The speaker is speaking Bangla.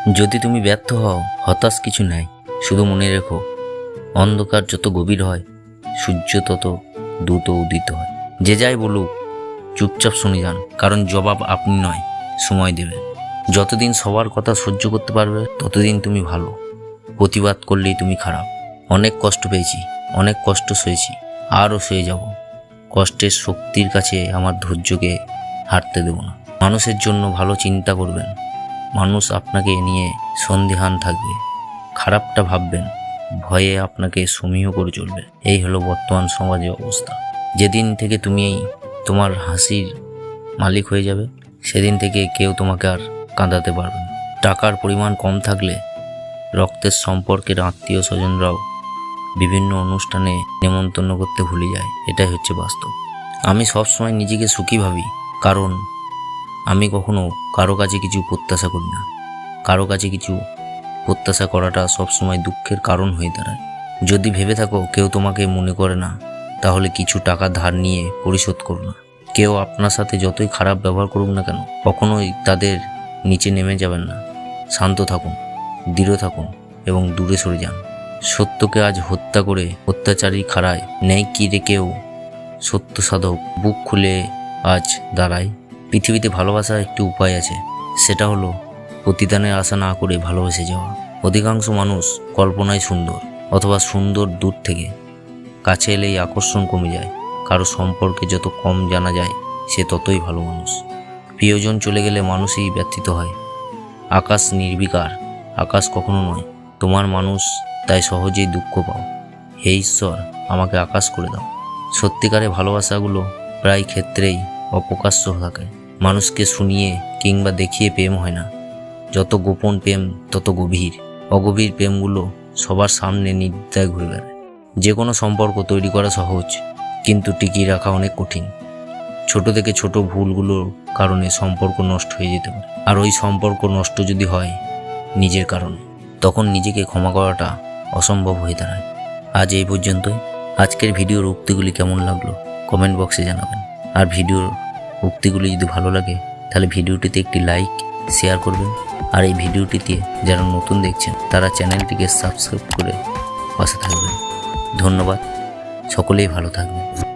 যদি তুমি ব্যর্থ হও, হতাশ কিছু নাই, শুধু মনে রেখো অন্ধকার যত গভীর হয় সূর্য তত দ্রুত উদিত হয়। যে যাই বলুক চুপচাপ শুনে যান, কারণ জবাব আপনি নয়, সময় দেবে। যতদিন সবার কথা সহ্য করতে পারবে ততদিন তুমি ভালো, প্রতিবাদ করলেই তুমি খারাপ। অনেক কষ্ট পেয়েছি, অনেক কষ্ট সয়েছি, আরও সয়ে যাব। কষ্টের শক্তির কাছে আমার ধৈর্যকে হারতে দেব না। মানুষের জন্য ভালো চিন্তা করবেন, মানুষ আপনাকে নিয়ে সন্দিহান থাকবে, খারাপটা ভাববেন, ভয়ে আপনাকে সমীহ করে চলবে। এই হলো বর্তমান সমাজের অবস্থা। যেদিন থেকে তুমি তোমার হাসির মালিক হয়ে যাবে, সেদিন থেকে কেউ তোমাকে আর কাঁদাতে পারবে না। টাকার পরিমাণ কম থাকলে রক্তের সম্পর্কের আত্মীয় স্বজনরাও বিভিন্ন অনুষ্ঠানে নেমন্তন্ন করতে ভুলে যায়। এটাই হচ্ছে বাস্তব। আমি সবসময় নিজেকে সুখী ভাবি, কারণ আমি কখনো কারো কাছে কিছু প্রত্যাশা করি না। কারো কাছে কিছু প্রত্যাশা করাটা সবসময় দুঃখের কারণ হয়ে দাঁড়ায়। যদি ভেবে থাকো কেউ তোমাকে মনে করে না, তাহলে কিছু টাকা ধার নিয়ে পরিশোধ করো না। কেউ আপনার সাথে যতই খারাপ ব্যবহার করুক না কেন, কখনোই তাদের নিচে নেমে যাবেন না। শান্ত থাকুন, দৃঢ় থাকুন এবং দূরে সরে যান। সত্যকে আজ হত্যা করে অত্যাচারী খাড়ায়, ন্যায় কি রে কেউ সত্য সাধক বুক খুলে আজ দাঁড়ায়। পৃথিবীতে ভালোবাসার একটি উপায় আছে, সেটা হলো প্রতিদানের আশা না করে ভালোবেসে যাওয়া। অধিকাংশ মানুষ কল্পনায় সুন্দর, অথবা সুন্দর দূর থেকে, কাছে এলেই আকর্ষণ কমে যায়। কারো সম্পর্কে যত কম জানা যায় সে ততই ভালো মানুষ। প্রিয়জন চলে গেলে মানুষই ব্যথিত হয়। আকাশ নির্বিকার, আকাশ কখনো নয় তোমার মানুষ, তাই সহজেই দুঃখ পাও। হে ঈশ্বর, আমাকে আকাশ করে দাও। সত্যিকারের ভালোবাসাগুলো প্রায় ক্ষেত্রেই অপ্রকাশ্য থাকে। মানুষকে শুনিয়ে কিংবা দেখিয়ে প্রেম হয় না। যত গোপন প্রেম তত গভীর। অগভীর প্রেমগুলো সবার সামনে নির্দ্বিধায় ঘুরে বেড়ায়। যে কোনো সম্পর্ক তৈরি করা সহজ, কিন্তু টিকিয়ে রাখা অনেক কঠিন। ছোট থেকে ছোট ভুলগুলোর কারণে সম্পর্ক নষ্ট হয়ে যেতে পারে। আর ওই সম্পর্ক নষ্ট যদি হয় নিজের কারণে, তখন নিজেকে ক্ষমা করাটা অসম্ভব হয়ে দাঁড়ায়। আজ এই পর্যন্তই। আজকের ভিডিওর উক্তিগুলি কেমন লাগলো কমেন্ট বক্সে জানাবেন। আর ভিডিওর উক্তিগুলি যদি ভালো লাগে তাহলে ভিডিওটিতে একটি লাইক, শেয়ার করবেন। আর এই ভিডিওটিতে যারা নতুন দেখছেন তারা চ্যানেলটিকে সাবস্ক্রাইব করে পাশে থাকবেন। ধন্যবাদ, সকলেই ভালো থাকবেন।